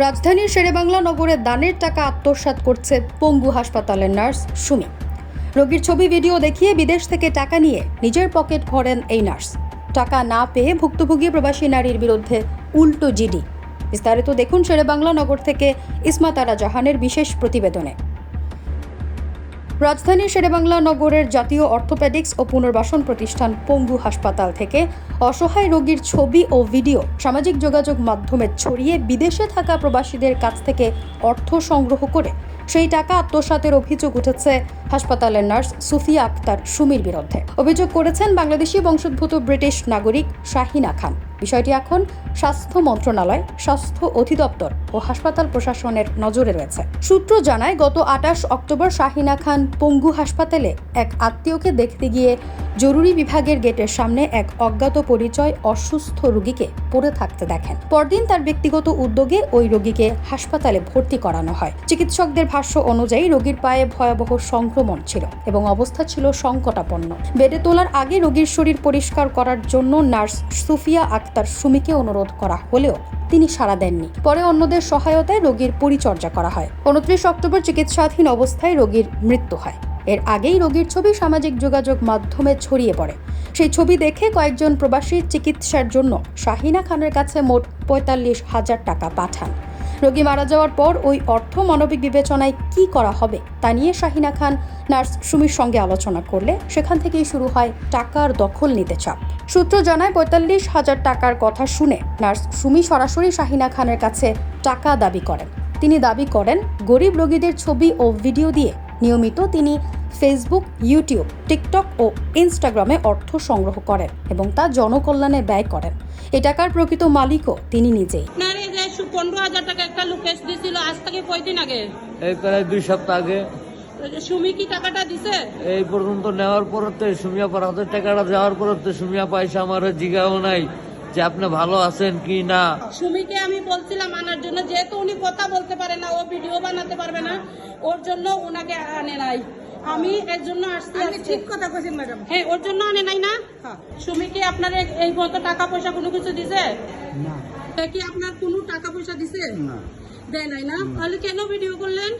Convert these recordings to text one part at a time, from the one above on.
রাজধানীর শেরেবাংলা নগরে দানের টাকা আত্মসাৎ করছে পঙ্গু হাসপাতালের নার্স সুমি। রোগীর ছবি ভিডিও দেখিয়ে বিদেশ থেকে টাকা নিয়ে নিজের পকেট ভরেন এই নার্স। টাকা না পেয়ে ভুক্তভোগী প্রবাসী নারীর বিরুদ্ধে উল্টো জিডি। বিস্তারিত দেখুন শেরেবাংলা নগর থেকে ইসমাতারা জাহানের বিশেষ প্রতিবেদনে। রাজধানীর শেরেবাংলা নগরের জাতীয় অর্থোপেডিক্স ও পুনর্বাসন প্রতিষ্ঠান পঙ্গু হাসপাতাল থেকে অসহায় রোগীর ছবি ও ভিডিও সামাজিক যোগাযোগ মাধ্যমে ছড়িয়ে বিদেশে থাকা প্রবাসীদের কাছ থেকে অর্থ সংগ্রহ করে সেই টাকা আত্মসাতের অভিযোগ উঠেছে হাসপাতালের নার্স সুফিয়া আক্তার সুমির বিরুদ্ধে। অভিযোগ করেছেন বাংলাদেশি বংশোদ্ভূত ব্রিটিশ নাগরিক শাহিনা খান। বিষয়টি এখন স্বাস্থ্য মন্ত্রণালয়, স্বাস্থ্য অধিদপ্তর ও হাসপাতাল প্রশাসনের নজরে রয়েছে। সূত্র জানায়, গত 28 অক্টোবর শাহিনা খান পঙ্গু হাসপাতালে এক আত্মীয়কে দেখতে গিয়ে জরুরি বিভাগের গেটের সামনে এক অজ্ঞাত পরিচয় অসুস্থ রোগীকে পড়ে থাকতে দেখেন। পরদিন তার ব্যক্তিগত উদ্যোগে ওই রোগীকে হাসপাতালে ভর্তি করানো হয়। চিকিৎসকদের ভাষ্য অনুযায়ী রোগীর পায়ে ভয়াবহ সংক্রমণ ছিল এবং অবস্থা ছিল সংকটাপন্ন। বেডে তোলার আগে রোগীর শরীর পরিষ্কার করার জন্য নার্স সুফিয়া আক্তার সুমিকে অনুরোধ করা হলেও তিনি সাড়া দেননি। পরে অন্যদের সহায়তায় রোগীর পরিচর্যা করা হয়। 29 অক্টোবর চিকিৎসাধীন অবস্থায় রোগীর মৃত্যু হয়। এর আগেই রোগীর ছবি সামাজিক যোগাযোগ মাধ্যমে ছড়িয়ে পড়ে। সেই ছবি দেখে কয়েকজন প্রবাসী চিকিৎসার জন্য শাহিনা খানের কাছে মোট 45,000 টাকা পাঠান। রোগী মারা যাওয়ার পর ওই অর্থ মানবিক বিবেচনায় কি করা হবে তা নিয়ে শাহিনা খান নার্স সুমির সঙ্গে আলোচনা করলে সেখান থেকেই শুরু হয় টাকার দখল নিতে চাপ। সূত্র জানায়, 45,000 টাকার কথা শুনে নার্স সুমি সরাসরি শাহিনা খানের কাছে টাকা দাবি করেন। তিনি দাবি করেন, গরিব রোগীদের ছবি ও ভিডিও দিয়ে নিয়মিত তিনি ফেসবুক, ইউটিউব, টিকটক ও ইনস্টাগ্রামে অর্থ সংগ্রহ করেন এবং তা জনকল্যাণে ব্যয় করেন। এ টাকার প্রকৃত মালিকও তিনি নিজেই। 15,000 টাকা একটা লোক ক্যাশ দিছিল, আজ থেকে কয়দিন আগে? এই প্রায় 2 সপ্তাহ আগে। সুমি কি টাকাটা দিছে? এই পর্যন্ত নেওয়ার পর সুমিয়া পর হাতে টাকাটা দেওয়ার পর সুমিয়া পয়সা আমার জিগাও নাই যে আপনি ভালো আছেন কি না। সুমিকে আমি বলছিলাম আনার জন্য, যেহেতু উনি কথা বলতে পারে না, ও ভিডিও বানাতে পারবে না, ওর জন্য ওনাকে আনে নাই। আমি এর জন্য আসছি। ঠিক কথা কইছেন ম্যাডাম। হ্যাঁ, ওর জন্য আনে নাই না। সুমিকে আপনার এই মতো টাকা পয়সা কোনো কিছু দিছে না? কি আপনার কোনো টাকা পয়সা দিছে না? দেয় নাই না? তাহলে কেন ভিডিও করলেন?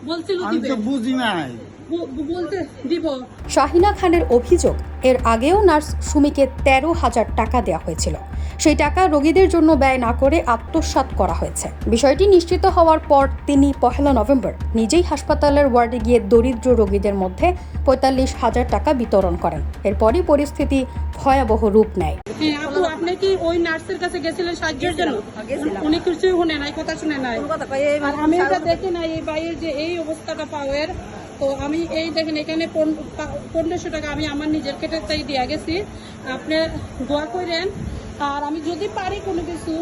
বলছিল দিবে। আমি তো বুঝি নাই। বলতে দিব। শাহিনা খানের অভিযোগ, এর আগেও নার্স সুমিকে 13,000 টাকা দেওয়া হয়েছিল। সেই টাকা রোগীদের জন্য ব্যয় না করে আত্মসাৎ করা হয়েছে। বিষয়টি নিশ্চিত হওয়ার পর তিনি 1 নভেম্বর নিজেই হাসপাতালের ওয়ার্ডে গিয়ে দরিদ্র রোগীদের মধ্যে 45,000 টাকা বিতরণ করেন। এরপরই পরিস্থিতি ভয়াবহ রূপ নেয়। আপু, আপনি কি ওই নার্সের কাছে গেছিলেন সাহায্যের জন্য? উনি কিছুই শুনে নাই, কথা শুনে নাই। আর আমি এটা দেখি নাই এই বাইয়ের যে এই অবস্থাটা পাওয়ার। তো আমি এই দেখেন এখানে 1500 টাকা আমি আমার নিজের কেটে চাই দিয়ে গেছি। আপনি দোয়া করেন। আর আমি যদি পারি কোনো কিছু,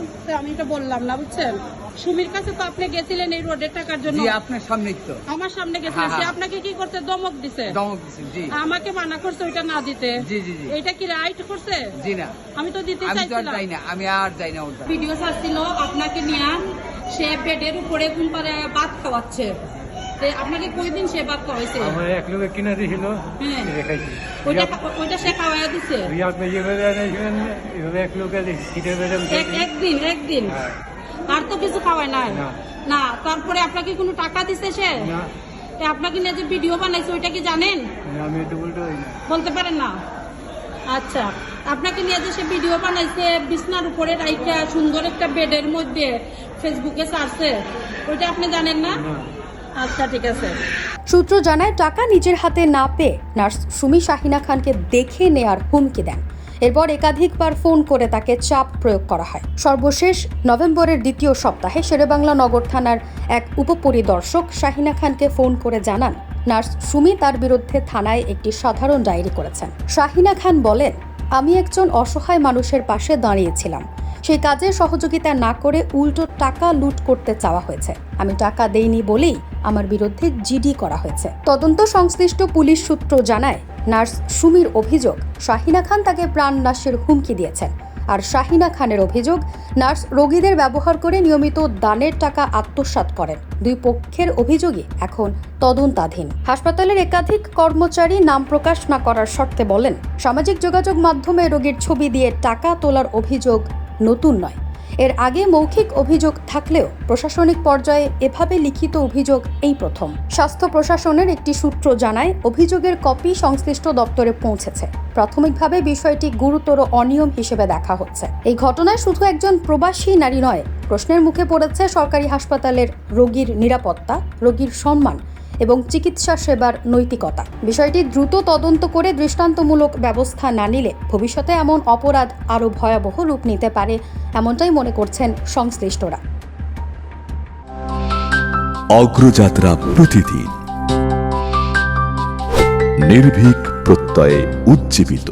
আমি এটা বললাম না, বুঝছেন? সুমির কাছে তো আপনি গেছিলেন এই রোডের টাকার জন্য। আপনার সামনে তো আমার সামনে গেছিলেন। সে আপনাকে কি করতে ধমক দিছে? আমাকে মানা করছে ওইটা না দিতে। এটা কি রাইট করছে? জি না, আমি তো দিতে চাইছিলাম। আমি আর যাই না। ভিডিও ছাড়ছিল আপনাকে নিয়ে, সে বেডের উপরে ঘুম পারে ভাত খাওয়াচ্ছে। আপনাকে কয়দিন সে ভাত খাওয়াইছে? আমার এক লোকে কিনে দিয়েছিল, খাইছি। ওইটা সে খাওয়াইয়া দিছে এক লোকে একদিন। আর তো কিছু খাওয়ায় নাই না। তারপরে আপনাকে কোনো টাকা দিছে সে? আপনাকে নিয়ে যে ভিডিও বানাইছে ওইটা কি জানেন? আমি তো বলতে পারেন না। আচ্ছা, আপনাকে নিয়ে যে সে ভিডিও বানাইছে বিছনার উপরে রাইখা সুন্দর একটা বেডের মধ্যে ফেসবুকে ছাড়ছে, ওইটা আপনি জানেন না? আচ্ছা, ঠিক আছে। সূত্র জানায়, টাকা নিজের হাতে না পেয়ে নার্স সুমি শাহিনা খানকে দেখে নেয়ার হুমকি দেন। এরপর একাধিকবার ফোন করে তাকে চাপ প্রয়োগ করা হয়। সর্বশেষ নভেম্বরের দ্বিতীয় সপ্তাহে শেরেবাংলা নগর থানার এক উপপরিদর্শক শাহিনা খানকে ফোন করে জানান, নার্স সুমি তার বিরুদ্ধে থানায় একটি সাধারণ ডায়েরি করেছেন। শাহিনা খান বলেন, আমি একজন অসহায় মানুষের পাশে দাঁড়িয়েছিলাম। সেই কাজে সহযোগিতা না করে উল্টো টাকা লুট করতে চাওয়া হয়েছে। আমি টাকা দেইনি বলেই আমার বিরুদ্ধে জিডি করা হয়েছে। তদন্ত সংশ্লিষ্ট পুলিশ সূত্র জানায়, নার্স সুমির অভিযোগ, শাহিনা খান তাকে প্রাণনাশের হুমকি দিয়েছেন। আর শাহিনা খানের অভিযোগ, নার্স রোগীদের ব্যবহার করে নিয়মিত দানের টাকা আত্মসাৎ করেন। দুই পক্ষের অভিযোগই এখন তদন্তাধীন। হাসপাতালের একাধিক কর্মচারী নাম প্রকাশ না করার শর্তে বলেন, সামাজিক যোগাযোগ মাধ্যমে রোগীর ছবি দিয়ে টাকা তোলার অভিযোগ নতুন নয়। এর আগে মৌখিক অভিযোগ থাকলেও প্রশাসনিক পর্যায়ে এভাবে লিখিত অভিযোগ এই প্রথম। স্বাস্থ্য প্রশাসনের একটি সূত্র জানায়, অভিযোগের কপি সংশ্লিষ্ট দপ্তরে পৌঁছেছে। প্রাথমিকভাবে বিষয়টি গুরুতর অনিয়ম হিসেবে দেখা হচ্ছে। এই ঘটনায় শুধু একজন প্রবাসী নারী নয়, প্রশ্নের মুখে পড়েছে সরকারি হাসপাতালের রোগীর নিরাপত্তা, রোগীর সম্মান এবং চিকিৎসা সেবার নৈতিকতা। বিষয়টি দ্রুত তদন্ত করে দৃষ্টান্তমূলক ব্যবস্থা না নিলে ভবিষ্যতে এমন অপরাধ আরও ভয়াবহ রূপ নিতে পারে, এমনটাই মনে করছেন সংশ্লিষ্টরা। অগ্রযাত্রা প্রতিদিন, নির্ভীক প্রত্যয়ে উজ্জীবিত।